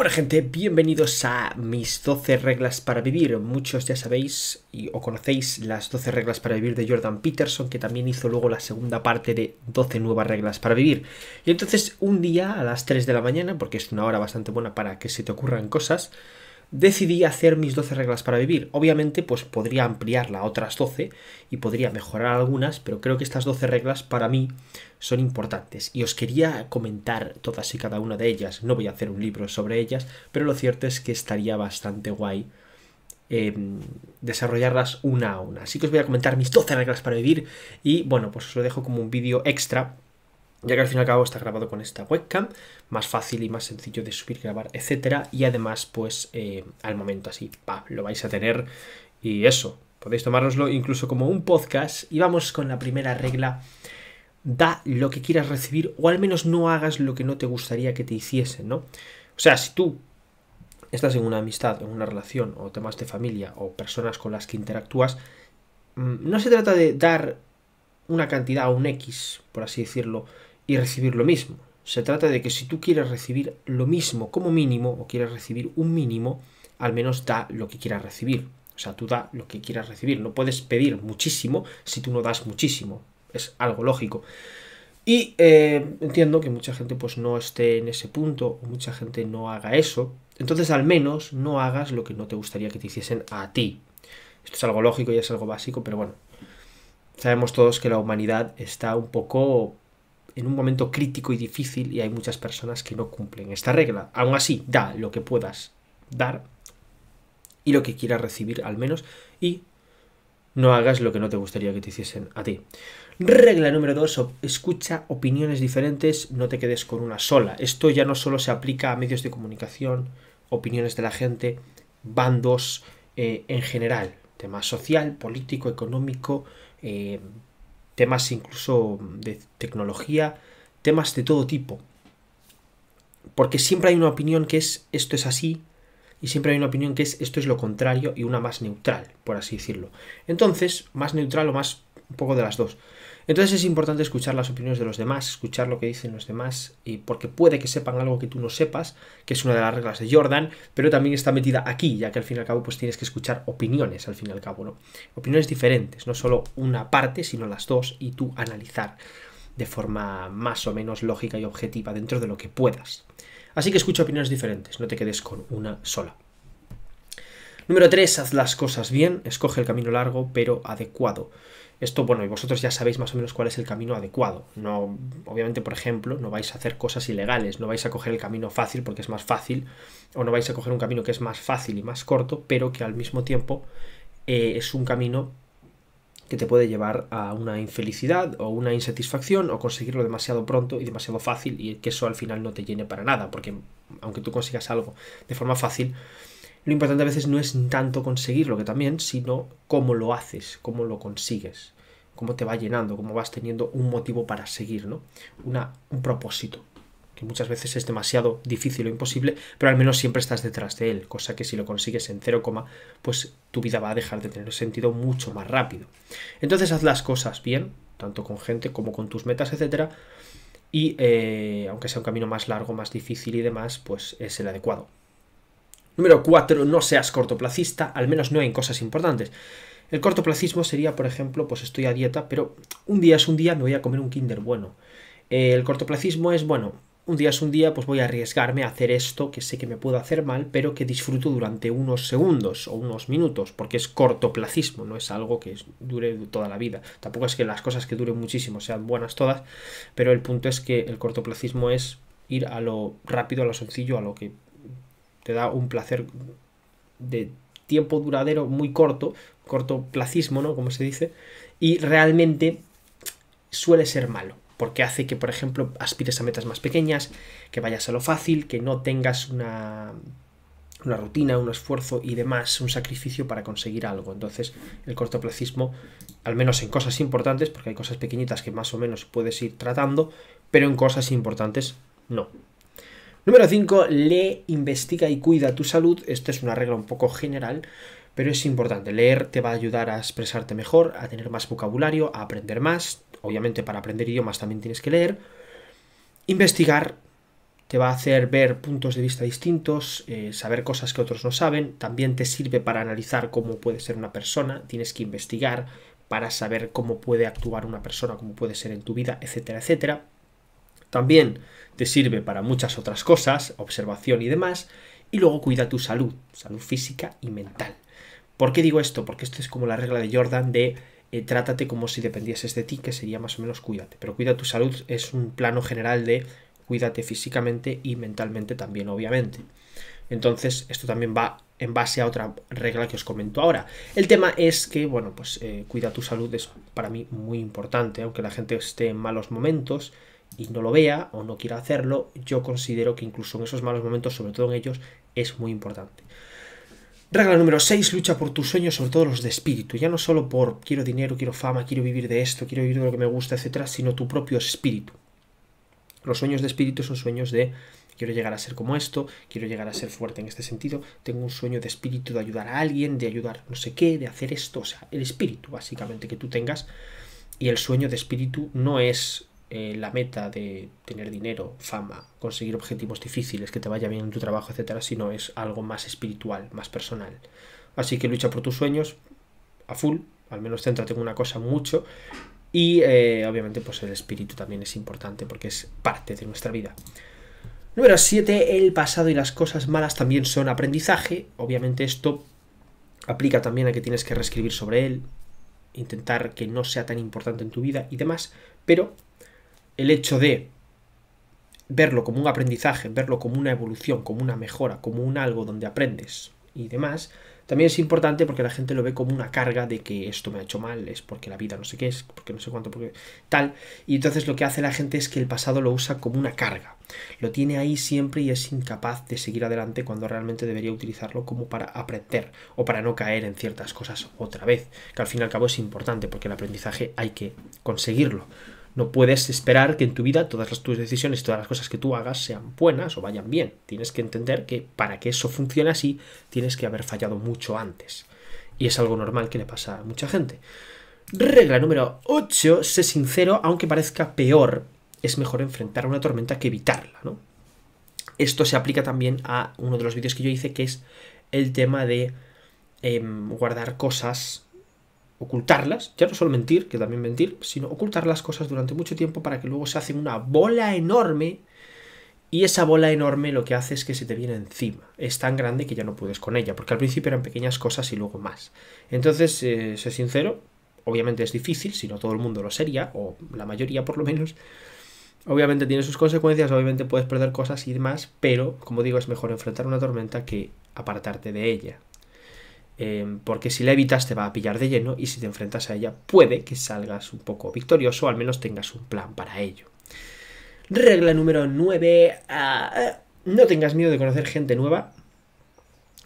Bueno, gente, bienvenidos a mis 12 reglas para vivir. Muchos ya sabéis o conocéis las 12 reglas para vivir de Jordan Peterson, que también hizo luego la segunda parte de 12 nuevas reglas para vivir. Y entonces un día a las 3 de la mañana, porque es una hora bastante buena para que se te ocurran cosas, decidí hacer mis 12 reglas para vivir. Obviamente, pues podría ampliarla a otras 12 y podría mejorar algunas, pero creo que estas 12 reglas para mí son importantes y os quería comentar todas y cada una de ellas. No voy a hacer un libro sobre ellas, pero lo cierto es que estaría bastante guay desarrollarlas una a una. Así que os voy a comentar mis 12 reglas para vivir y bueno, pues os lo dejo como un vídeo extra, ya que al fin y al cabo está grabado con esta webcam, más fácil y más sencillo de subir, grabar, etcétera. Y además, pues al momento así, lo vais a tener y eso, podéis tomároslo incluso como un podcast. Y vamos con la primera regla: da lo que quieras recibir, o al menos no hagas lo que no te gustaría que te hiciesen, ¿no? O sea, si tú estás en una amistad, en una relación, o temas de familia, o personas con las que interactúas, no se trata de dar una cantidad, un X, por así decirlo, y recibir lo mismo. Se trata de que si tú quieres recibir lo mismo como mínimo, o quieres recibir un mínimo, al menos da lo que quieras recibir. O sea, tú da lo que quieras recibir. No puedes pedir muchísimo si tú no das muchísimo. Es algo lógico. Y entiendo que mucha gente pues no esté en ese punto, o mucha gente no haga eso. Entonces al menos no hagas lo que no te gustaría que te hiciesen a ti. Esto es algo lógico y es algo básico, pero bueno. Sabemos todos que la humanidad está un poco en un momento crítico y difícil y hay muchas personas que no cumplen esta regla. Aún así, da lo que puedas dar y lo que quieras recibir al menos, y no hagas lo que no te gustaría que te hiciesen a ti. Regla número 2, escucha opiniones diferentes, no te quedes con una sola. Esto ya no solo se aplica a medios de comunicación, opiniones de la gente, bandos en general, tema social, político, económico, temas incluso de tecnología, temas de todo tipo. Porque siempre hay una opinión que es esto es así, y siempre hay una opinión que es esto es lo contrario, y una más neutral, por así decirlo. Entonces, más neutral o más un poco de las dos. Entonces es importante escuchar las opiniones de los demás, escuchar lo que dicen los demás, y porque puede que sepan algo que tú no sepas, que es una de las reglas de Jordan, pero también está metida aquí, ya que al fin y al cabo pues tienes que escuchar opiniones, al fin y al cabo, ¿no? Opiniones diferentes, no solo una parte, sino las dos, y tú analizar de forma más o menos lógica y objetiva dentro de lo que puedas. Así que escucha opiniones diferentes, no te quedes con una sola. Número 3, haz las cosas bien, escoge el camino largo pero adecuado. Esto, bueno, y vosotros ya sabéis más o menos cuál es el camino adecuado. No, obviamente, por ejemplo, no vais a hacer cosas ilegales, no vais a coger el camino fácil porque es más fácil, o no vais a coger un camino que es más fácil y más corto, pero que al mismo tiempo es un camino que te puede llevar a una infelicidad o una insatisfacción, o conseguirlo demasiado pronto y demasiado fácil, y que eso al final no te llene para nada, porque aunque tú consigas algo de forma fácil, lo importante a veces no es tanto conseguirlo, que también, sino cómo lo haces, cómo lo consigues, cómo te va llenando, cómo vas teniendo un motivo para seguir, ¿no? Un propósito, que muchas veces es demasiado difícil o imposible, pero al menos siempre estás detrás de él, cosa que si lo consigues en 0, pues tu vida va a dejar de tener sentido mucho más rápido. Entonces haz las cosas bien, tanto con gente como con tus metas, etcétera, y aunque sea un camino más largo, más difícil y demás, pues es el adecuado. Número 4, no seas cortoplacista, al menos no en cosas importantes. El cortoplacismo sería, por ejemplo, pues estoy a dieta, pero un día es un día, me voy a comer un Kinder bueno. El cortoplacismo es, bueno, un día es un día, pues voy a arriesgarme a hacer esto que sé que me puedo hacer mal, pero que disfruto durante unos segundos o unos minutos, porque es cortoplacismo, no es algo que dure toda la vida. Tampoco es que las cosas que duren muchísimo sean buenas todas, pero el punto es que el cortoplacismo es ir a lo rápido, a lo sencillo, a lo que te da un placer de tiempo duradero muy corto, cortoplacismo, ¿no? Como se dice, y realmente suele ser malo, porque hace que, por ejemplo, aspires a metas más pequeñas, que vayas a lo fácil, que no tengas una rutina, un esfuerzo y demás, un sacrificio para conseguir algo. Entonces, el cortoplacismo, al menos en cosas importantes, porque hay cosas pequeñitas que más o menos puedes ir tratando, pero en cosas importantes no. Número 5, lee, investiga y cuida tu salud. Esta es una regla un poco general, pero es importante. Leer te va a ayudar a expresarte mejor, a tener más vocabulario, a aprender más. Obviamente para aprender idiomas también tienes que leer. Investigar te va a hacer ver puntos de vista distintos, saber cosas que otros no saben, también te sirve para analizar cómo puede ser una persona, tienes que investigar para saber cómo puede actuar una persona, cómo puede ser en tu vida, etcétera, etcétera. También te sirve para muchas otras cosas, observación y demás, y luego cuida tu salud física y mental. ¿Por qué digo esto? Porque esto es como la regla de Jordan de trátate como si dependieses de ti, que sería más o menos cuídate. Pero cuida tu salud es un plano general de cuídate físicamente y mentalmente también, obviamente. Entonces, esto también va en base a otra regla que os comento ahora. El tema es que, bueno, pues cuida tu salud es para mí muy importante, aunque la gente esté en malos momentos y no lo vea o no quiera hacerlo, yo considero que incluso en esos malos momentos, sobre todo en ellos, es muy importante. Regla número 6, lucha por tus sueños, sobre todo los de espíritu. Ya no solo por quiero dinero, quiero fama, quiero vivir de esto, quiero vivir de lo que me gusta, etcétera, sino tu propio espíritu. Los sueños de espíritu son sueños de quiero llegar a ser como esto, quiero llegar a ser fuerte en este sentido, tengo un sueño de espíritu de ayudar a alguien, de ayudar no sé qué, de hacer esto, o sea, el espíritu básicamente que tú tengas. Y el sueño de espíritu no es la meta de tener dinero, fama, conseguir objetivos difíciles, que te vaya bien en tu trabajo, etcétera, sino es algo más espiritual, más personal. Así que lucha por tus sueños a full, al menos céntrate en una cosa mucho. Y obviamente pues el espíritu también es importante porque es parte de nuestra vida. Número 7, el pasado y las cosas malas también son aprendizaje. Obviamente esto aplica también a que tienes que reescribir sobre él, intentar que no sea tan importante en tu vida y demás, pero el hecho de verlo como un aprendizaje, verlo como una evolución, como una mejora, como un algo donde aprendes y demás, también es importante porque la gente lo ve como una carga de que esto me ha hecho mal, es porque la vida no sé qué es, porque no sé cuánto, porque tal. Y entonces lo que hace la gente es que el pasado lo usa como una carga. Lo tiene ahí siempre y es incapaz de seguir adelante cuando realmente debería utilizarlo como para aprender o para no caer en ciertas cosas otra vez. Que al fin y al cabo es importante porque el aprendizaje hay que conseguirlo. No puedes esperar que en tu vida todas tus decisiones, todas las cosas que tú hagas sean buenas o vayan bien. Tienes que entender que para que eso funcione así, tienes que haber fallado mucho antes. Y es algo normal que le pasa a mucha gente. Regla número 8, sé sincero, aunque parezca peor, es mejor enfrentar una tormenta que evitarla, ¿no? Esto se aplica también a uno de los vídeos que yo hice, que es el tema de guardar cosas, ocultarlas, ya no solo mentir, que también mentir, sino ocultar las cosas durante mucho tiempo para que luego se hace una bola enorme y esa bola enorme lo que hace es que se te viene encima. Es tan grande que ya no puedes con ella, porque al principio eran pequeñas cosas y luego más. Entonces, sé sincero, obviamente es difícil, si no todo el mundo lo sería, o la mayoría por lo menos. Obviamente tiene sus consecuencias, obviamente puedes perder cosas y demás, pero, como digo, es mejor enfrentar una tormenta que apartarte de ella. Porque si la evitas te va a pillar de lleno y si te enfrentas a ella puede que salgas un poco victorioso o al menos tengas un plan para ello. Regla número 9, no tengas miedo de conocer gente nueva,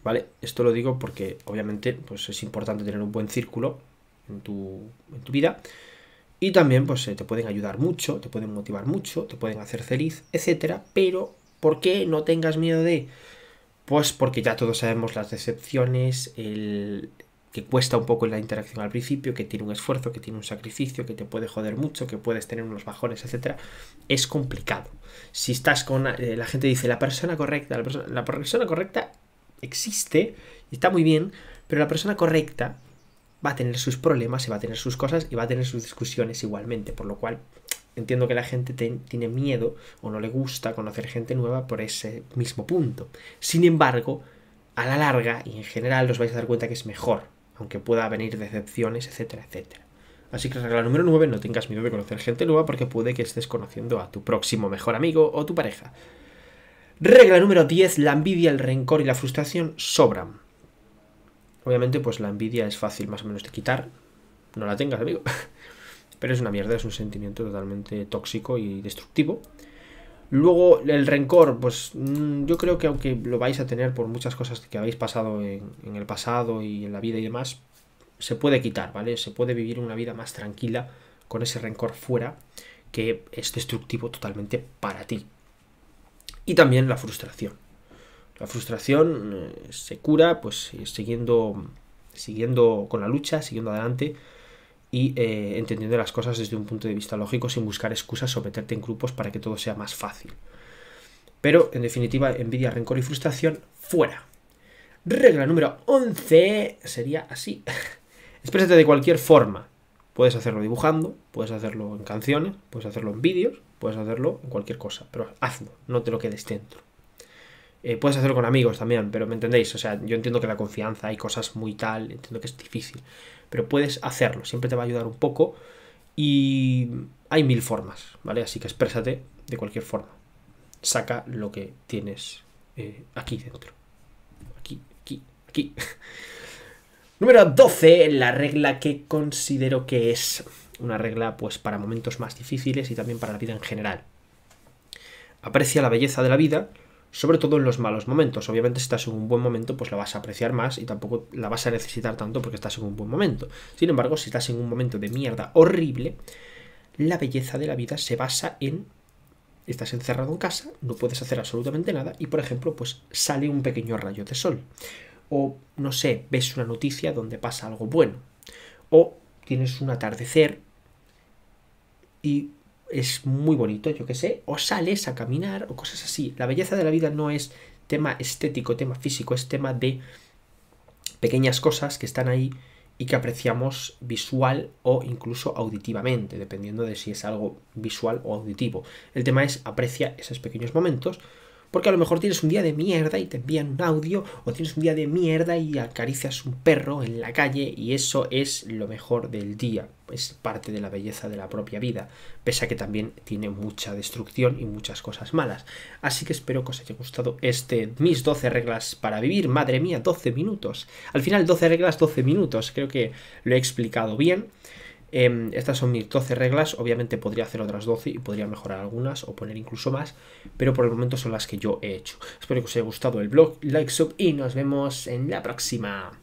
¿vale? Esto lo digo porque obviamente pues es importante tener un buen círculo en tu vida y también pues te pueden ayudar mucho, te pueden motivar mucho, te pueden hacer feliz, etcétera, pero ¿por qué no tengas miedo de...? Pues porque ya todos sabemos las decepciones, que cuesta un poco la interacción al principio, que tiene un esfuerzo, que tiene un sacrificio, que te puede joder mucho, que puedes tener unos bajones, etcétera. Es complicado. Si estás con... la gente dice, la persona correcta existe y está muy bien, pero la persona correcta va a tener sus problemas y va a tener sus cosas y va a tener sus discusiones igualmente, por lo cual... Entiendo que la gente tiene miedo o no le gusta conocer gente nueva por ese mismo punto. Sin embargo, a la larga y en general os vais a dar cuenta que es mejor, aunque pueda venir decepciones, etcétera, etcétera. Así que regla número 9, no tengas miedo de conocer gente nueva porque puede que estés conociendo a tu próximo mejor amigo o tu pareja. Regla número 10, la envidia, el rencor y la frustración sobran. Obviamente, pues la envidia es fácil más o menos de quitar. No la tengas, amigo. Pero es una mierda, es un sentimiento totalmente tóxico y destructivo. Luego, el rencor, pues yo creo que aunque lo vais a tener por muchas cosas que habéis pasado en el pasado y en la vida y demás, se puede quitar, ¿vale? Se puede vivir una vida más tranquila con ese rencor fuera, que es destructivo totalmente para ti. Y también la frustración. La frustración se cura, pues siguiendo con la lucha, siguiendo adelante, y entendiendo las cosas desde un punto de vista lógico sin buscar excusas o meterte en grupos para que todo sea más fácil. Pero, en definitiva, envidia, rencor y frustración, fuera. Regla número 11 sería así. Exprésate de cualquier forma. Puedes hacerlo dibujando, puedes hacerlo en canciones, puedes hacerlo en vídeos, puedes hacerlo en cualquier cosa, pero hazlo, no te lo quedes dentro. Puedes hacerlo con amigos también, pero me entendéis, o sea, yo entiendo que la confianza, hay cosas muy tal, entiendo que es difícil, pero puedes hacerlo, siempre te va a ayudar un poco y hay 1000 formas, ¿vale? Así que exprésate de cualquier forma. Saca lo que tienes aquí dentro. Aquí. Número 12, la regla que considero que es una regla pues para momentos más difíciles y también para la vida en general. Aprecia la belleza de la vida, sobre todo en los malos momentos. Obviamente si estás en un buen momento pues la vas a apreciar más y tampoco la vas a necesitar tanto porque estás en un buen momento. Sin embargo, si estás en un momento de mierda horrible, la belleza de la vida se basa en: estás encerrado en casa, no puedes hacer absolutamente nada y, por ejemplo, pues sale un pequeño rayo de sol. O, no sé, ves una noticia donde pasa algo bueno. O tienes un atardecer y es muy bonito, yo qué sé. O sales a caminar o cosas así. La belleza de la vida no es tema estético, tema físico, es tema de pequeñas cosas que están ahí y que apreciamos visual o incluso auditivamente, dependiendo de si es algo visual o auditivo. El tema es: aprecia esos pequeños momentos, porque a lo mejor tienes un día de mierda y te envían un audio, o tienes un día de mierda y acaricias un perro en la calle, y eso es lo mejor del día. Es parte de la belleza de la propia vida, pese a que también tiene mucha destrucción y muchas cosas malas. Así que espero que os haya gustado mis 12 reglas para vivir. Madre mía, 12 minutos. Al final 12 reglas, 12 minutos. Creo que lo he explicado bien. Estas son mis 12 reglas. Obviamente podría hacer otras 12 y podría mejorar algunas o poner incluso más, pero por el momento son las que yo he hecho. Espero que os haya gustado el blog, like, sub y nos vemos en la próxima.